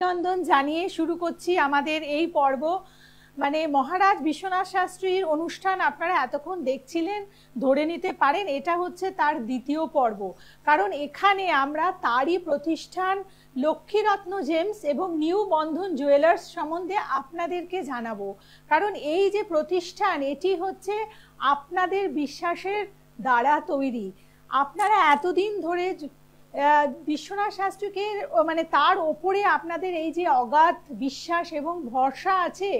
অভিনন্দন জানিয়ে শুরু করছি আমাদের এই পর্ব। মানে মহারাজ বিশ্বনাথ শাস্ত্রীর অনুষ্ঠান আপনারা এতক্ষণ দেখছিলেন, ধরে নিতে পারেন এটা হচ্ছে তার দ্বিতীয় পর্ব। কারণ এখানে আমরা তারই প্রতিষ্ঠান লক্ষ্মীরত্ন জেমস এবং নিউ বন্ধন জুয়েলার্স সম্বন্ধে আপনাদেরকে জানাবো। কারণ এই যে প্রতিষ্ঠান, এটি হচ্ছে আপনাদের বিশ্বাসের দ্বারা তৈরি। আপনারা এতদিন ধরে বিশ্বনাথ শাস্ত্রীকে মানে তার ওপরে আপনাদের এই যে অগাধ বিশ্বাস এবং ভরসা আছে,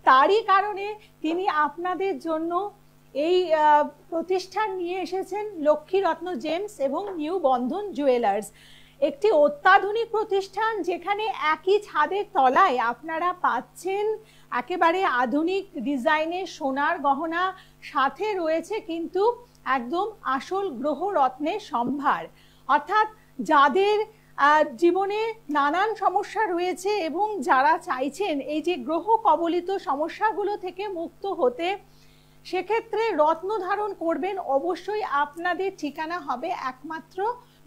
তারই কারণে তিনি আপনাদের জন্য এই প্রতিষ্ঠান নিয়ে এসেছেন লক্ষ্মীরত্ন জেমস এবং নিউ বন্ধন জুয়েলার্স। একটি অত্যাধুনিক প্রতিষ্ঠান যেখানে একই ছাদের তলায় আপনারা পাচ্ছেন একেবারে আধুনিক ডিজাইনের সোনার গহনা, সাথে রয়েছে কিন্তু একদম আসল গ্রহ রত্নের সম্ভার। অর্থাৎ যাদের জীবনে নানান সমস্যা রয়েছে এবং যারা চাইছেন এই যে গ্রহ কবলিত সমস্যাগুলো থেকে মুক্ত হতে, সেক্ষেত্রে রত্ন ধারণ করবেন অবশ্যই আপনাদের ঠিকানা হবে একমাত্র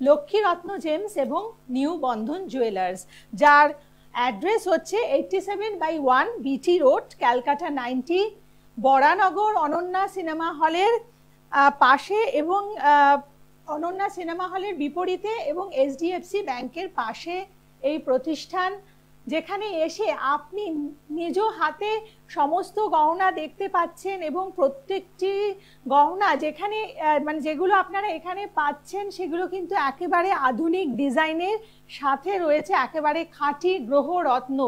লক্ষ্মীরত্ন জেমস এবং নিউ বন্ধন জুয়েলার্স, যার অ্যাড্রেস হচ্ছে 87/1 BT road, Calcutta 90, Baranagar Ananya cinema হলের পাশে এবং অনন্যা সিনেমা হলের বিপরীতে এবং এইচডিএফসি ব্যাংকের পাশে এই প্রতিষ্ঠান, যেখানে এসে আপনি নিজ হাতে সমস্ত গহনা দেখতে পাচ্ছেন এবং প্রত্যেকটি গহনা যেখানে মানে যেগুলো আপনারা এখানে পাচ্ছেন সেগুলো কিন্তু একেবারে আধুনিক ডিজাইনের সাথে রয়েছে একেবারে খাঁটি গ্রহরত্ন।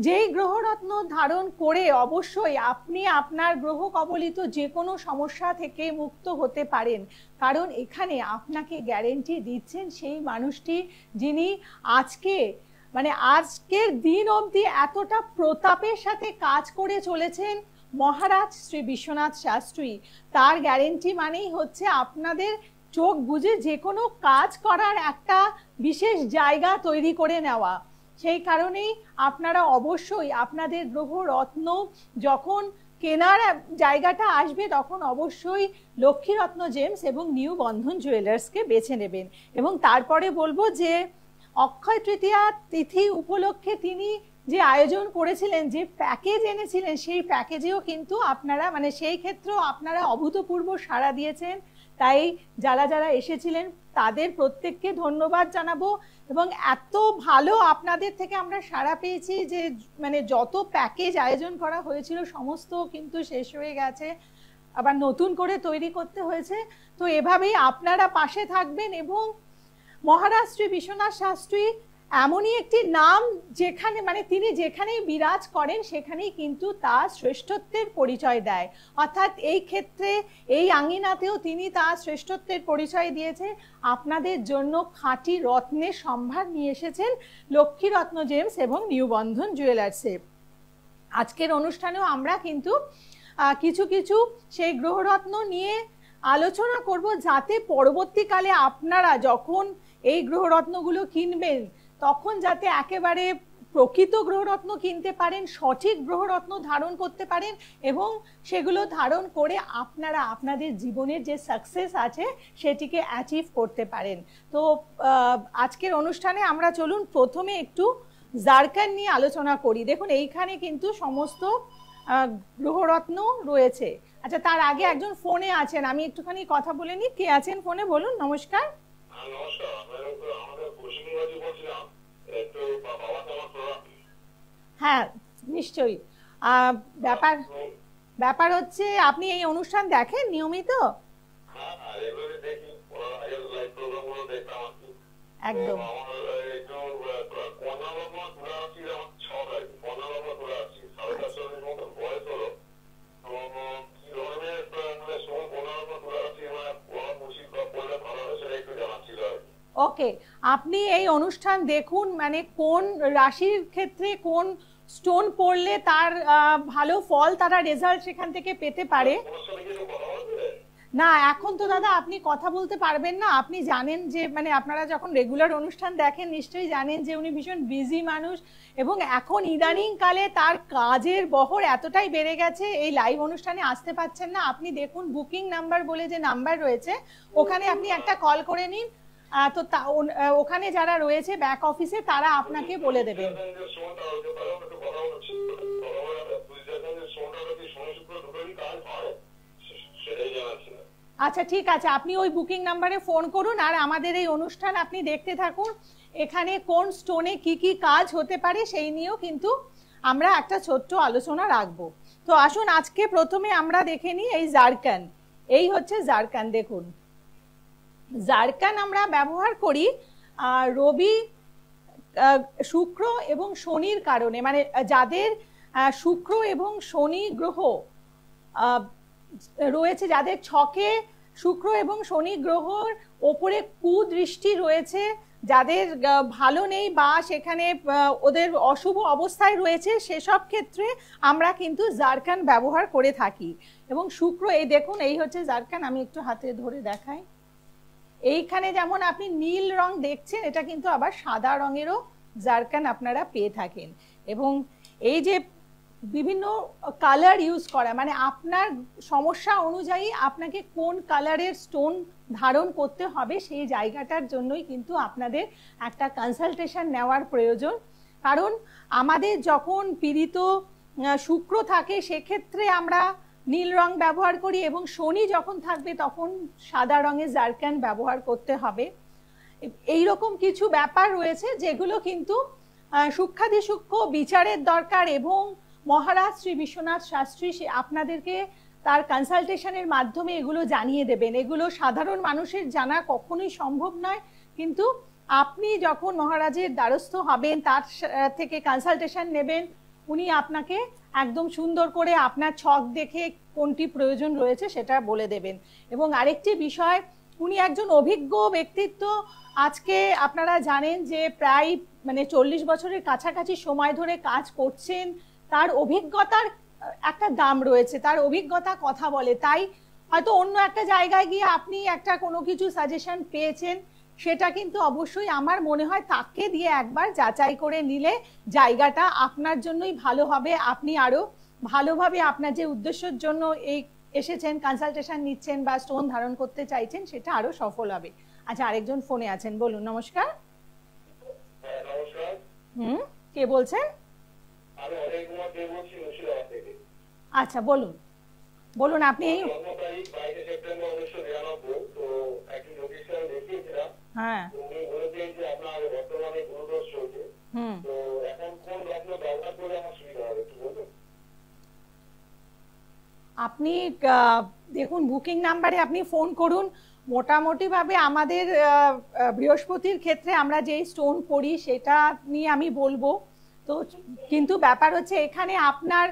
যেই গ্রহরত্ন ধারণ করে অবশ্যই আপনি আপনার গ্রহ কবলিত যে কোনো সমস্যা থেকে মুক্ত হতে পারেন। কারণ এখানে আপনাকে গ্যারেন্টি দিচ্ছেন সেই মানুষটি যিনি আজকের দিন অবধি এতটা প্রতাপের সাথে কাজ করে চলেছেন, মহারাজ শ্রী বিশ্বনাথ শাস্ত্রী। তার গ্যারেন্টি মানেই হচ্ছে আপনাদের চোখ বুজে যে কোনো কাজ করার একটা বিশেষ জায়গা তৈরি করে নেওয়া। সেই কারণেই আপনারা অবশ্যই আপনাদের গ্রহ রত্ন যখন কেনার জায়গাটা আসবে তখন অবশ্যই লক্ষ্মীরত্ন জেমস এবং নিউ বন্ধন জুয়েলার্সকে বেছে নেবেন। এবং তারপরে বলবো যে অক্ষয় তৃতীয়া তিথি উপলক্ষে তিনি যে আয়োজন করেছিলেন, যে প্যাকেজ এনেছিলেন, সেই প্যাকেজেও কিন্তু আপনারা সেই ক্ষেত্রেও আপনারা অভূতপূর্ব সাড়া দিয়েছেন। তাই যারা যারা এসেছিলেন তাদের প্রত্যেককে ধন্যবাদ জানাবো। এবং এত ভালো আপনাদের থেকে আমরা সাড়া পেয়েছি যে যত প্যাকেজ আয়োজন করা হয়েছিল সমস্ত কিন্তু শেষ হয়ে গেছে, আবার নতুন করে তৈরি করতে হয়েছে। তো এভাবেই আপনারা পাশে থাকবেন এবং মহারাজ শ্রী বিশ্বনাথ শাস্ত্রী এমনই একটি নাম যেখানে তিনি যেখানেই বিরাজ করেন সেখানেই কিন্তু তার শ্রেষ্ঠত্বের পরিচয় দেয়। অর্থাৎ এই ক্ষেত্রে এই আঙ্গিনাতেও তিনি তার শ্রেষ্ঠত্বের পরিচয় দিয়েছে। আপনাদের জন্য খাঁটি রত্নের সম্ভার নিয়ে এসেছেন লক্ষ্মীরত্ন জেমস এবং নিউ বন্ধন জুয়েলার্সে। আজকের অনুষ্ঠানেও আমরা কিন্তু কিছু কিছু সেই গ্রহরত্ন নিয়ে আলোচনা করব, যাতে পরবর্তীকালে আপনারা যখন এই গ্রহরত্নগুলো কিনবেন তখন যাতে একেবারে প্রকৃত গ্রহরত্ন কিনতে পারেন, সঠিক গ্রহরত্ন ধারণ করতে পারেন এবং সেগুলো ধারণ করে আপনারা আপনাদের জীবনের যে সাকসেস আছে সেটিকে অ্যাচিভ করতে পারেন। তো আজকের অনুষ্ঠানে আমরা চলুন প্রথমে একটু জারকান নিয়ে আলোচনা করি। দেখুন এইখানে কিন্তু সমস্ত গ্রহরত্ন রয়েছে। আচ্ছা, তার আগে একজন ফোনে আছেন, আমি একটুখানি কথা বলে নিই। কে আছেন ফোনে বলুন? নমস্কার। হ্যাঁ নিশ্চয়ই। ব্যাপার হচ্ছে আপনি এই অনুষ্ঠান দেখেন নিয়মিত? একদম। ওকে, আপনি এই অনুষ্ঠান দেখুন, কোন রাশির ক্ষেত্রে কোন স্টোন পড়লে তার ভালো ফল, তারা রেজাল্ট সেখান থেকে পেতে পারে। না এখন তো দাদা আপনি কথা বলতে পারবেন না। আপনি জানেন যে আপনারা যখন রেগুলার অনুষ্ঠান দেখেন নিশ্চয়ই জানেন যে উনি ভীষণ বিজি মানুষ এবং এখন ইদানিং কালে তার কাজের বহর এতটাই বেড়ে গেছে এই লাইভ অনুষ্ঠানে আসতে পারছেন না। আপনি দেখুন বুকিং নাম্বার বলে যে নাম্বার রয়েছে ওখানে আপনি একটা কল করে নিন, তো ওখানে যারা রয়েছে ব্যাক অফিসে তারা আপনাকে বলে দেবেন। আচ্ছা ঠিক আছে, আপনি ওই বুকিং নাম্বারে ফোন করুন আর আমাদের এই অনুষ্ঠান আপনি দেখতে থাকুন। এখানে কোন স্টোনে কি কি কাজ হতে পারে সেই নিয়েও কিন্তু আমরা একটা ছোট্ট আলোচনা রাখবো। তো আসুন আজকে প্রথমে আমরা দেখে নিই এই জারকান। এই হচ্ছে জারকান। দেখুন জারকান আমরা ব্যবহার করি রবি, শুক্র এবং শনির কারণে, মানে যাদের শুক্র এবং শনি গ্রহ রয়েছে, যাদের ছকে শুক্র এবং শনি গ্রহর ওপরে কুদৃষ্টি রয়েছে, যাদের ভালো নেই বা সেখানে ওদের অশুভ অবস্থায় রয়েছে, সেসব ক্ষেত্রে আমরা কিন্তু জারকান ব্যবহার করে থাকি। এবং শুক্র, এই দেখুন এই হচ্ছে জারকান, আমি একটু হাতে ধরে দেখাই। এইখানে যেমন আপনি নীল রং দেখছেন, এটা কিন্তু আবার সাদা রঙেরও জারকান আপনারা পেয়ে থাকেন। এবং এই যে বিভিন্ন কালার ইউজ করা, মানে আপনার সমস্যা অনুযায়ী আপনাকে কোন কালারের স্টোন ধারণ করতে হবে সেই জায়গাটার জন্যই কিন্তু আপনাদের একটা কনসালটেশন নেওয়ার প্রয়োজন। কারণ আমাদের যখন পীড়িত শুক্র থাকে সেক্ষেত্রে আমরা নীল রং ব্যবহার করি, এবং শনি যখন থাকবে তখন সাদা রঙের জারকান ব্যবহার করতে হবে। এইরকম কিছু ব্যাপার রয়েছে যেগুলো কিন্তু সূক্ষ্মাতিসূক্ষ্ম বিচারের দরকার, এবং মহারাজ শ্রী বিশ্বনাথ শাস্ত্রী আপনাদেরকে তার কনসালটেশনের মাধ্যমে এগুলো জানিয়ে দেবেন। এগুলো সাধারণ মানুষের জানা কখনোই সম্ভব নয়, কিন্তু আপনি যখন মহারাজের দ্বারস্থ হবেন, তার থেকে কনসালটেশন নেবেন, উনি আপনাকে একদম সুন্দর করে আপনার ছক দেখে কোনটি প্রয়োজন রয়েছে সেটা বলে দেবেন। এবং আরেকটি বিষয়, উনি একজন অভিজ্ঞ ব্যক্তিত্ব। আজকে আপনারা জানেন যে প্রায় মানে 40 বছরের কাছাকাছি সময় ধরে কাজ করছেন, তার অভিজ্ঞতার একটা দাম রয়েছে, তার অভিজ্ঞতা কথা বলে। তাই হয়তো অন্য একটা জায়গায় গিয়ে আপনি একটা কোনো কিছু সাজেশন পেয়েছেন, সেটা কিন্তু অবশ্যই আমার মনে হয় তাকে দিয়ে একবার যাচাই করে নিলে জায়গাটা আপনার জন্যই ভালো হবে। আপনি আরো ভালোভাবে আপনার যে উদ্দেশ্যের জন্য এই এসেছেন, কনসালটেশন নিচ্ছেন বা স্টোন ধারণ করতে চাইছেন, সেটা আরো সফল হবে। আচ্ছা, আরেকজন ফোনে আছেন, বলুন। নমস্কার। কে বলছেন? আচ্ছা বলুন, বলুন আপনি। হ্যাঁ, আপনি দেখুন বুকিং নাম্বারে আপনি ফোন করুন। মোটামুটি ভাবে আমাদের বৃহস্পতির ক্ষেত্রে আমরা যেই স্টোন পড়ি সেটা নিয়ে আমি বলবো। তো কিন্তু ব্যাপার হচ্ছে এখানে আপনার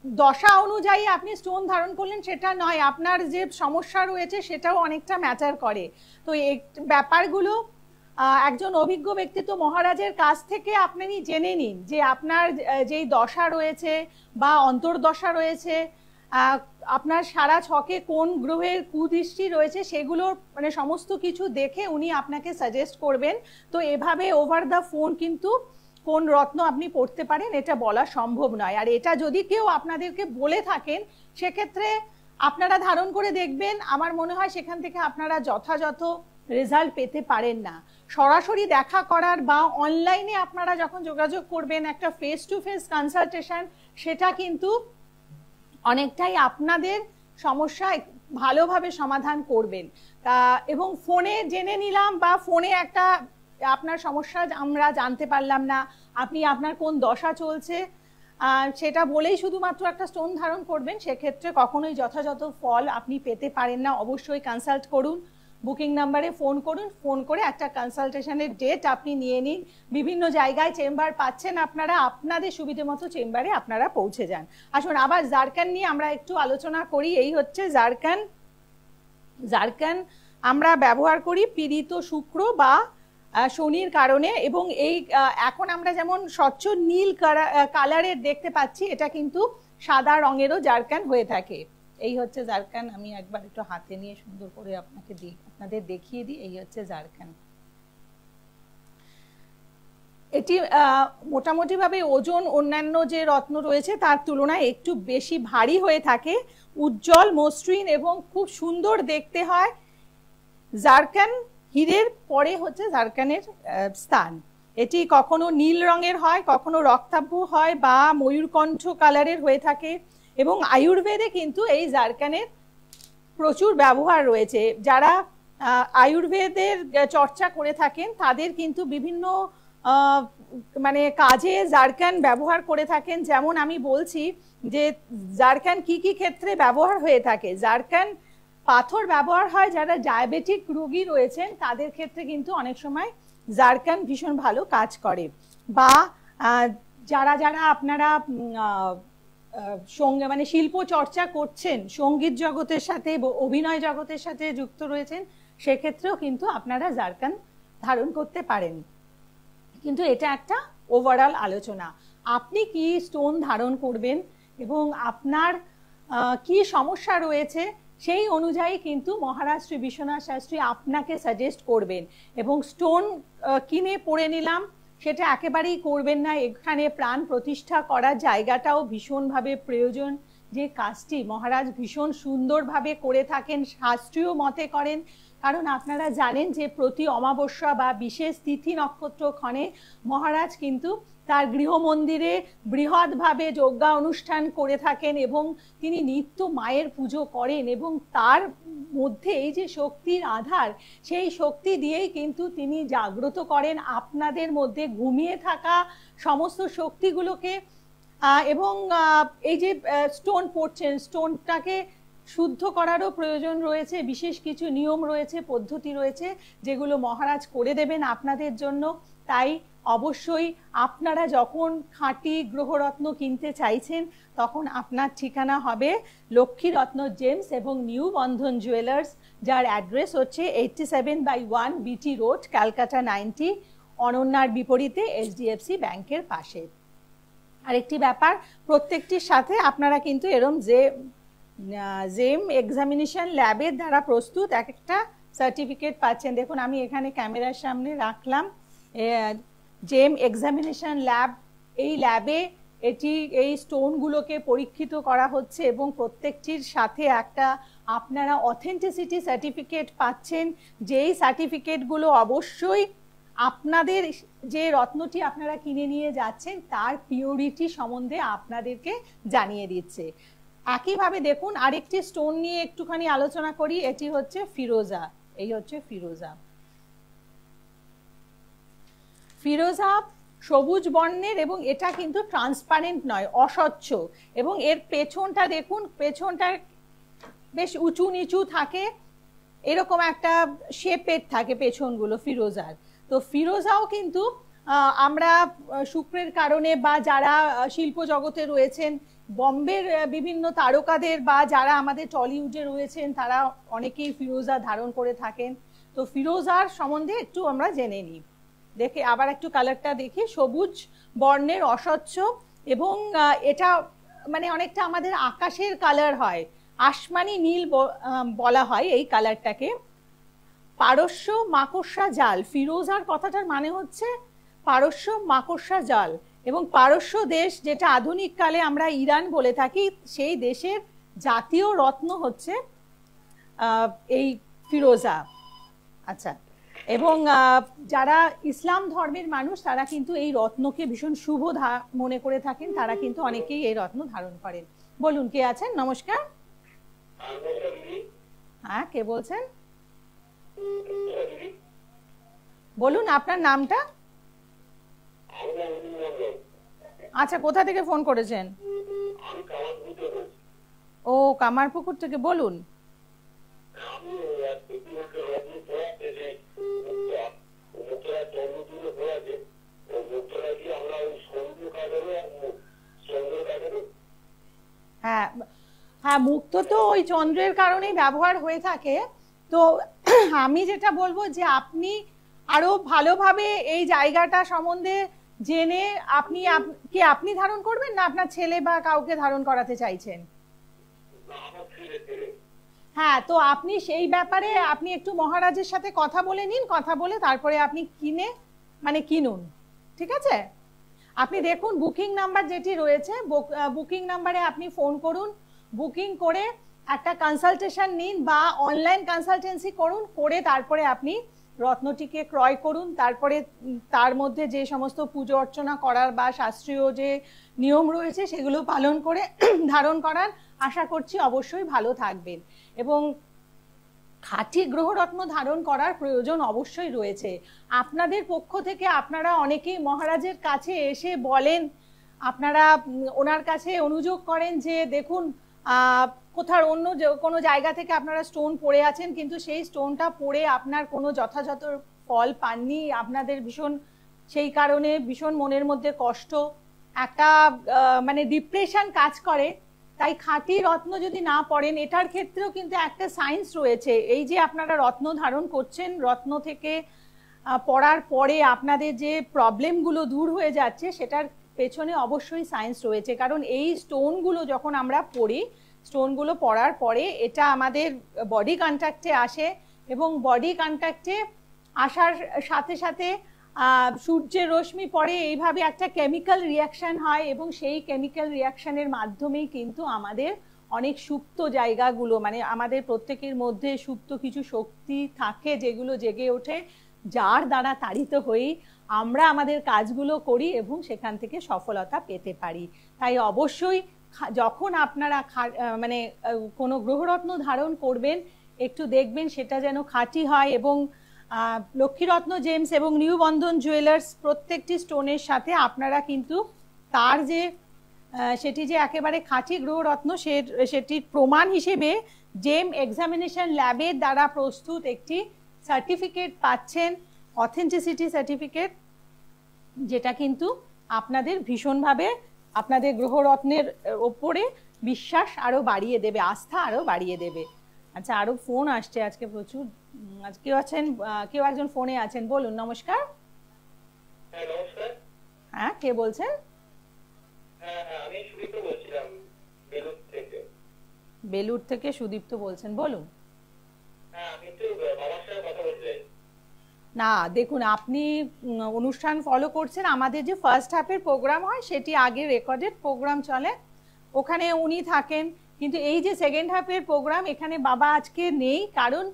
দশা অনুযায়ী আপনি স্টোন ধারণ করলেন সেটা নয়, আপনার যে সমস্যা রয়েছে সেটাও অনেকটা ম্যাটার করে। তো এই ব্যাপারগুলো একজন অভিজ্ঞ ব্যক্তিত্ব মহারাজের কাছ থেকে আপনি জেনে নিন যে আপনার যেই দশা রয়েছে বা অন্তর্দশা রয়েছে, আপনার সারা ছকে কোন গ্রহের কুদৃষ্টি রয়েছে, সেগুলোর মানে সমস্ত কিছু দেখে উনি আপনাকে সাজেস্ট করবেন। তো এভাবে ওভার দ্য ফোন কিন্তু কোন রত্ন আপনি পড়তে পারেন এটা বলা সম্ভব নয়। আর এটা যদি কেউ আপনাদেরকে বলে থাকেন, সেক্ষেত্রে আপনারা ধারণ করে দেখবেন, আমার মনে হয় সেখান থেকে আপনারা যথাযথ রেজাল্ট পেতে পারেন না। সরাসরি দেখা করার বা অনলাইনে আপনারা যখন যোগাযোগ করবেন একটা ফেস টু ফেস কনসালটেশন, সেটা কিন্তু অনেকটাই আপনাদের সমস্যা ভালোভাবে সমাধান করবেন। এবং ফোনে জেনে নিলাম বা ফোনে একটা আপনার সমস্যা আমরা জানতে পারলাম না, আপনি আপনার কোন দশা চলছে সেটা বলেই শুধুমাত্র একটা স্টোন ধারণ করবেন, সেক্ষেত্রে কখনোই যথাযথ ফল আপনি পেতে পারেন না। অবশ্যই কনসাল্ট করুন, বুকিং নাম্বারে ফোন করুন, ফোন করে একটা কনসালটেশনের ডেট আপনি নিয়ে নিন। বিভিন্ন জায়গায় চেম্বার পাচ্ছেন আপনারা, আপনাদের সুবিধে মতো চেম্বারে আপনারা পৌঁছে যান। আসুন আবার জারকান নিয়ে আমরা একটু আলোচনা করি। এই হচ্ছে জারকান। জারকান আমরা ব্যবহার করি পীড়িত শুক্র বা শনির কারণে, এবং এই এখন আমরা যেমন স্বচ্ছ নীল কালারের দেখতে পাচ্ছি, এটা কিন্তু সাদা রঙেরও জারকান হয়ে থাকে। এই হচ্ছে জারকান। আমি একবার একটু হাতে নিয়ে সুন্দর করে আপনাদের দেখিয়ে দিই। এই হচ্ছে জারকান। এটি মোটামুটি ভাবে ওজন অন্যান্য যে রত্ন রয়েছে তার তুলনায় একটু বেশি ভারী হয়ে থাকে, উজ্জ্বল, মসৃণ এবং খুব সুন্দর দেখতে হয়। জারকান হীরের পরে হচ্ছে জারকানের স্থান। এটি কখনো নীল রঙের হয়, কখনো রক্তাভ হয় বা ময়ূরকণ্ঠ কালারের হয়ে থাকে। এবং আয়ুর্বেদে কিন্তু এই জারকানের প্রচুর ব্যবহার রয়েছে। যারা আয়ুর্বেদের চর্চা করে থাকেন তাদের কিন্তু বিভিন্ন মানে কাজে জারকান ব্যবহার করে থাকেন। যেমন আমি বলছি যে জারকান কি কি ক্ষেত্রে ব্যবহার হয়ে থাকে। জারকান পাথর ব্যবহার হয় যারা ডায়াবেটিক রোগী রয়েছেন তাদের ক্ষেত্রে কিন্তু অনেক সময় জারকান ভীষণ ভালো কাজ করে। বা যারা যারা আপনারা সঙ্গে মানে শিল্প চর্চা করছেন, সঙ্গীত জগতের সাথে অভিনয় জগতের সাথে যুক্ত রয়েছেন, সেক্ষেত্রেও কিন্তু আপনারা জারকান ধারণ করতে পারেন। কিন্তু এটা একটা ওভারঅল আলোচনা। আপনি কি স্টোন ধারণ করবেন এবং আপনার কি সমস্যা রয়েছে সেই অনুযায়ী কিন্তু মহারাজ শ্রী বিশ্বনাথ শাস্ত্রী আপনাকে সাজেস্ট করবেন। এবং স্টোন কিনে পরে নিলাম সেটা একেবারেই করবেন না। এখানে প্রাণ প্রতিষ্ঠা করার জায়গাটাও ভীষণভাবে প্রয়োজন। যে কাজটি মহারাজ ভীষণ সুন্দরভাবে করে থাকেন, শাস্ত্রীয় মতে করেন। কারণ আপনারা জানেন যে প্রতি অমাবস্যা বা বিশেষ তিথি নক্ষত্রক্ষণে মহারাজ কিন্তু তার গৃহমন্দিরে বৃহৎভাবে যজ্ঞা অনুষ্ঠান করে থাকেন এবং তিনি নিত্য মায়ের পুজো করেন। এবং তার মধ্যে এই যে শক্তির আধার, সেই শক্তি দিয়েই কিন্তু তিনি জাগ্রত করেন আপনাদের মধ্যে ঘুমিয়ে থাকা সমস্ত শক্তিগুলোকে। এবং এই যে স্টোন পড়ছেন, স্টোনটাকে শুদ্ধ করারও প্রয়োজন রয়েছে। বিশেষ কিছু নিয়ম রয়েছে, পদ্ধতি রয়েছে, যেগুলো মহারাজ করে দেবেন আপনাদের জন্য। তাই অবশ্যই আপনারা যখন খাঁটি গ্রহরত্ন কিনতে চাইছেন তখন আপনার ঠিকানা হবে লক্ষ্মীরত্ন জেমস এবং নিউ বন্ধন জুয়েলার্স, যার অ্যাড্রেস হচ্ছে 87/1 বিটি রোড, ক্যালকাটা 90, অনন্যার বিপরীতে HDFC ব্যাংকের পাশে। আরেকটি ব্যাপার, প্রত্যেকটির সাথে আপনারা কিন্তু এরম জেম এক্সামিনেশন ল্যাবের দ্বারা প্রস্তুত একটা সার্টিফিকেট পাচ্ছেন। দেখুন আমি এখানে ক্যামেরার সামনে রাখলাম জেম এক্সামিনেশন ল্যাব। এই ল্যাবে এই স্টোনগুলোকে পরীক্ষিত করা হচ্ছে এবং প্রত্যেকটির সাথে একটা আপনারা অথেন্টিসিটি সার্টিফিকেট পাচ্ছেন। যেই সার্টিফিকেটগুলো অবশ্যই আপনাদের যে রত্নটি আপনারা কিনে নিয়ে যাচ্ছেন তার পিওরিটি সম্বন্ধে আপনাদেরকে জানিয়ে দিচ্ছে। একইভাবে দেখুন আরেকটি স্টোন নিয়ে একটুখানি আলোচনা করি। এটি হচ্ছে ফিরোজা। এই হচ্ছে ফিরোজা। ফিরোজা সবুজ বর্ণের এবং এটা কিন্তু ট্রান্সপারেন্ট নয়, অস্বচ্ছ। এবং এর পেছনটা দেখুন, পেছনটা বেশ উঁচু নিচু থাকে, এরকম একটা শেপের থাকে পেছনগুলো ফিরোজার। তো ফিরোজাও কিন্তু আমরা শুক্রের কারণে বা যারা শিল্প জগতে রয়েছেন, বম্বের বিভিন্ন তারকাদের বা যারা আমাদের টলিউডে রয়েছেন তারা অনেকেই ফিরোজা ধারণ করে থাকেন। তো ফিরোজার সম্বন্ধে একটু আমরা জেনে নিই। দেখে আবার একটু কালারটা দেখি, সবুজ বর্ণের, অস্বচ্ছ এবং এটা মানে অনেকটা আমাদের আকাশের কালার হয়, আসমানি নীল বলা হয় এই কালারটাকে। পারস্য মাকড়সা জাল, ফিরোজার কথাটার মানে হচ্ছে পারস্য মাকড়সা জাল। এবং পারস্য দেশ, যেটা আধুনিক কালে আমরা ইরান বলে থাকি, সেই দেশের জাতীয় রত্ন হচ্ছে এই ফিরোজা। আচ্ছা, এবং যারা ইসলাম ধর্মের মানুষ তারা কিন্তু এই রত্নকে ভীষণ শুভ মনে করে থাকেন, তারা কিন্তু অনেকেই এই রত্ন ধারণ করেন। বলুন কে আছেন? নমস্কার। হ্যাঁ, কে বলছেন? বলুন আপনার নামটা। আচ্ছা, কোথা থেকে ফোন করেছেন? ও, কামারপুকুর থেকে। বলুন। হ্যাঁ হ্যাঁ, মুক্ত তো ওই চন্দ্রের কারণেই ব্যবহার হয়ে থাকে। তো আমি যেটা বলবো যে আপনি আরো ভালোভাবে এই জায়গাটা সম্বন্ধে জেনে আপনি ধারণ করবেন না আপনার ছেলে বা কাউকে ধারণ করাতে চাইছেন? হ্যাঁ, তো আপনি সেই ব্যাপারে আপনি একটু মহারাজের সাথে কথা বলে নিন, কথা বলে তারপরে আপনি কিনুন, ঠিক আছে? আপনি দেখুন বুকিং নাম্বার যেটি রয়েছে, বুকিং নাম্বারে আপনি ফোন করুন, বুকিং করে একটা কনসালটেশন নিন বা অনলাইন কনসালটেন্সি করুন, করে তারপরে আপনি রত্নটিকে ক্রয় করুন, তারপরে তার মধ্যে যে সমস্ত পুজো অর্চনা করার বা শাস্ত্রীয় যে নিয়ম রয়েছে সেগুলো পালন করে ধারণ করার। আশা করছি অবশ্যই ভালো থাকবেন। এবং খাঁটি গ্রহরত্ন ধারণ করার প্রয়োজন অবশ্যই রয়েছে। আপনাদের পক্ষ থেকে আপনারা অনেকেই মহারাজের কাছে এসে বলেন, আপনারা ওনার কাছে অনুযোগ করেন যে দেখুন কোথাও অন্য কোনো জায়গা থেকে আপনারা স্টোন পড়ে আছেন, কিন্তু সেই স্টোনটা পড়ে আপনার কোনো যথাযথ ফল পাননি, আপনাদের ভীষণ সেই কারণে ভীষণ মনের মধ্যে কষ্ট, একটা মানে ডিপ্রেশন কাজ করে। তাই খাঁটি রত্ন যদি না পড়েন, এটার ক্ষেত্রেও কিন্তু একটা সায়েন্স রয়েছে। এই যে আপনারা রত্ন ধারণ করছেন, রত্ন থেকে পড়ার পরে আপনাদের যে প্রবলেমগুলো দূর হয়ে যাচ্ছে, সেটার পেছনে অবশ্যই সায়েন্স রয়েছে। কারণ এই স্টোনগুলো যখন আমরা পড়ি, স্টোনগুলো পড়ার পরে এটা আমাদের বডি কন্ট্যাক্টে আসে, এবং বডি কন্ট্যাক্টে আসার সাথে সাথে সূর্যের রশ্মি পড়ে, এইভাবে একটা কেমিক্যাল রিয়াকশন হয়, এবং সেই কেমিক্যাল রিয়াকশনের মাধ্যমেই কিন্তু আমাদের অনেক সুপ্ত জায়গাগুলো, মানে আমাদের প্রত্যেকের মধ্যে সুপ্ত কিছু শক্তি থাকে যেগুলো জেগে ওঠে, যার দ্বারা তাড়িত হয়েই আমরা আমাদের কাজগুলো করি এবং সেখান থেকে সফলতা পেতে পারি। তাই অবশ্যই যখন আপনারা মানে কোনো গ্রহরত্ন ধারণ করবেন, একটু দেখবেন সেটা যেন খাঁটি হয়। এবং লক্ষ্মীরত্ন জেমস এবং নিউ বন্ধন জুয়েলার্স প্রত্যেকটি স্টোনের সাথে আপনারা কিন্তু তার যে সেটি যে একেবারে খাঁটি গ্রহরত্ন সেটির প্রমাণ হিসেবে জেম এক্সামিনেশন ল্যাবের দ্বারা প্রস্তুত একটি সার্টিফিকেট পাচ্ছেন, অথেন্টিসিটি সার্টিফিকেট, যেটা কিন্তু আপনাদের ভীষণভাবে আপনাদের গ্রহরত্নের ওপরে বিশ্বাস আরো বাড়িয়ে দেবে, আস্থা আরো বাড়িয়ে দেবে। আচ্ছা, আরো ফোন আসছে আজকে প্রচুর। কেউ আছেন, কেউ একজন ফোনে আছেন, বলুন। নমস্কার। নমস্কার। হ্যাঁ, কে বলছেন? আমি সুদীপ্ত বলছিলাম বেলুর থেকে। বেলুর থেকে সুদীপ্ত বলছেন, বলুন। আমি একটু বাবার সাথে কথা বলতে। না দেখুন, আপনি অনুষ্ঠান ফলো করছেন, আমাদের যে ফার্স্ট হাফের প্রোগ্রাম হয় সেটি আগে রেকর্ডেড প্রোগ্রাম চলে, ওখানে উনি থাকেন। কিন্তু এই যে সেকেন্ড হাফের প্রোগ্রাম, এখানে বাবা আজকে নেই, কারণ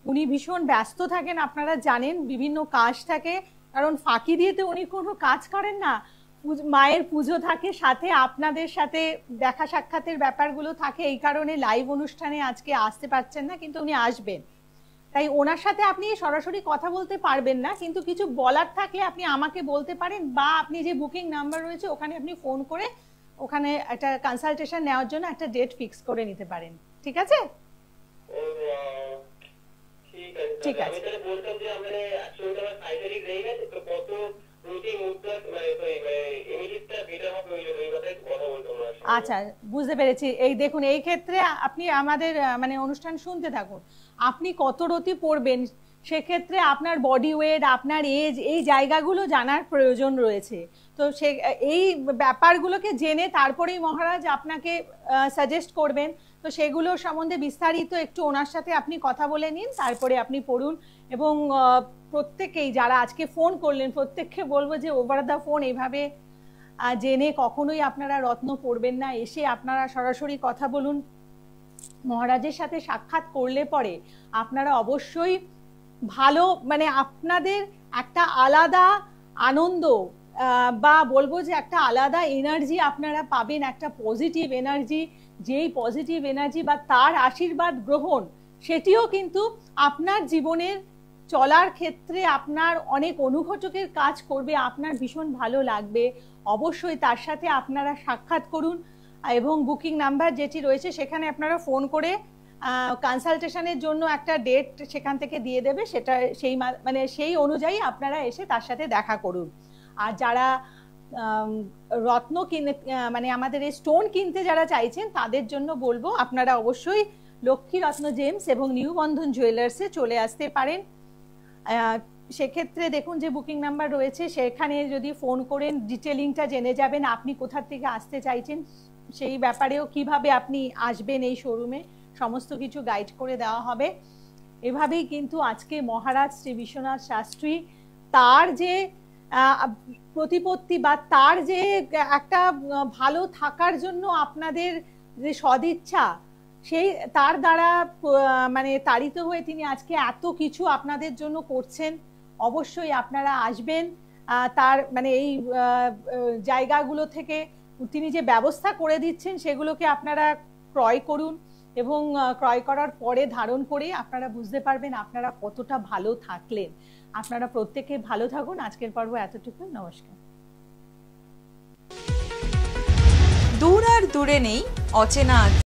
উনি ভীষণ ব্যস্ত থাকেন, আপনারা জানেন, বিভিন্ন কাজ থাকে। কারণ ফাঁকি দিয়ে তো উনি কোনো কাজ করেন না, মায়ের পুজো থাকে, সাথে আপনাদের সাথে দেখা সাক্ষাতের ব্যাপারগুলো থাকে, এই কারণে লাইভ অনুষ্ঠানে আজকে আসতে পারছেন না, কিন্তু উনি আসবেন। তাই ওনার সাথে আপনি সরাসরি কথা বলতে পারবেন না, কিন্তু কিছু বলার থাকলে আপনি আমাকে বলতে পারেন, বা আপনি যে বুকিং নাম্বার রয়েছে ওখানে আপনি ফোন করে ওখানে একটা কনসালটেশন নেওয়ার জন্য একটা ডেট ফিক্স করে নিতে পারেন। ঠিক আছে? ঠিক আছে। আমি বলতাম যে আমরা অ্যাকচুয়ালি আমার সাইজারি রেই গেছে, তো কত রুটিন মুদ্রা ইমিডিয়েটটা বেটার হবে ওই কথাই কথা বলতাম। আচ্ছা, বুঝতে পেরেছি। এই দেখুন, এই ক্ষেত্রে আপনি আমাদের মানে অনুষ্ঠান শুনতে থাকুন। আপনি কত রতি পড়বেন, সেক্ষেত্রে আপনার বডি ওয়েট, আপনার এজ, এই জায়গাগুলো জানার প্রয়োজন রয়েছে। তো সে এই ব্যাপারগুলোকে জেনে তারপরেই মহারাজ আপনাকে সাজেস্ট করবেন। তো সেগুলো সম্বন্ধে বিস্তারিত একটু ওনার সাথে আপনি কথা বলে নিন, তারপরে আপনি পড়ুন। এবং প্রত্যেকেই যারা আজকে ফোন করলেন, প্রত্যেককে বলবো যে ওভার দ্য ফোন এইভাবে জেনে কখনোই আপনারা রত্ন পড়বেন না, এসে আপনারা সরাসরি কথা বলুন। মহারাজের সাথে সাক্ষাৎ করলে পরে আপনারা অবশ্যই ভালো, মানে আপনাদের একটা আলাদা আনন্দ বা বলবো যে একটা আলাদা এনার্জি আপনারা পাবেন, একটা পজিটিভ এনার্জি। যেই পজিটিভ এনার্জি বা তার আশীর্বাদ গ্রহণ, সেটিও কিন্তু আপনার জীবনের চলার ক্ষেত্রে আপনার অনেক অনুঘটকের কাজ করবে, আপনার ভীষণ ভালো লাগবে। অবশ্যই তার সাথে আপনারা সাক্ষাৎ করুন, এবং বুকিং নাম্বার যেটি রয়েছে সেখানে আপনারা ফোন করে কনসালটেশনের জন্য একটা ডেট সেখান থেকে দিয়ে দেবে, সেটা সেই মানে সেই অনুযায়ী আপনারা এসে তার সাথে দেখা করুন। আর যারা রত্ন কিনে মানে আমাদের এই স্টোন কিনতে যারা চাইছেন, তাদের জন্য বলবো আপনারা অবশ্যই লক্ষ্মীরত্ন জেমস এবং নিউ বন্ধন জুয়েলার্সে চলে আসতে পারেন। সেক্ষেত্রে দেখুন যে বুকিং নাম্বার রয়েছে, সেখানে যদি ফোন করেন ডিটেলিংটা জেনে যাবেন, আপনি কোথা থেকে আসতে চাইছেন, সেই ব্যাপারেও কিভাবে আপনি আসবেন এই শোরুমে, সমস্ত কিছু গাইড করে দেওয়া হবে। এভাবেই কিন্তু আজকে মহারাজ শ্রী বিশ্বনাথ শাস্ত্রী তার যে প্রতিপত্তি বা তার যে একটা ভালো থাকার জন্য আপনাদের যে সদিচ্ছা, সেই তার দ্বারা মানে তাড়িত হয়ে তিনি আজকে এত কিছু আপনাদের জন্য করছেন। অবশ্যই আপনারা আসবেন, তার মানে এই জায়গাগুলো থেকে তিনি যে ব্যবস্থা করে দিচ্ছেন সেগুলোকে আপনারা ক্রয় করুন, এবং ক্রয় করার পরে ধারণ করে আপনারা বুঝতে পারবেন আপনারা কতটা ভালো থাকলেন। আপনারা প্রত্যেকে ভালো থাকুন। আজকের পর্ব এতটুকু, নমস্কার। দূর আর দূরে নেই অচেনা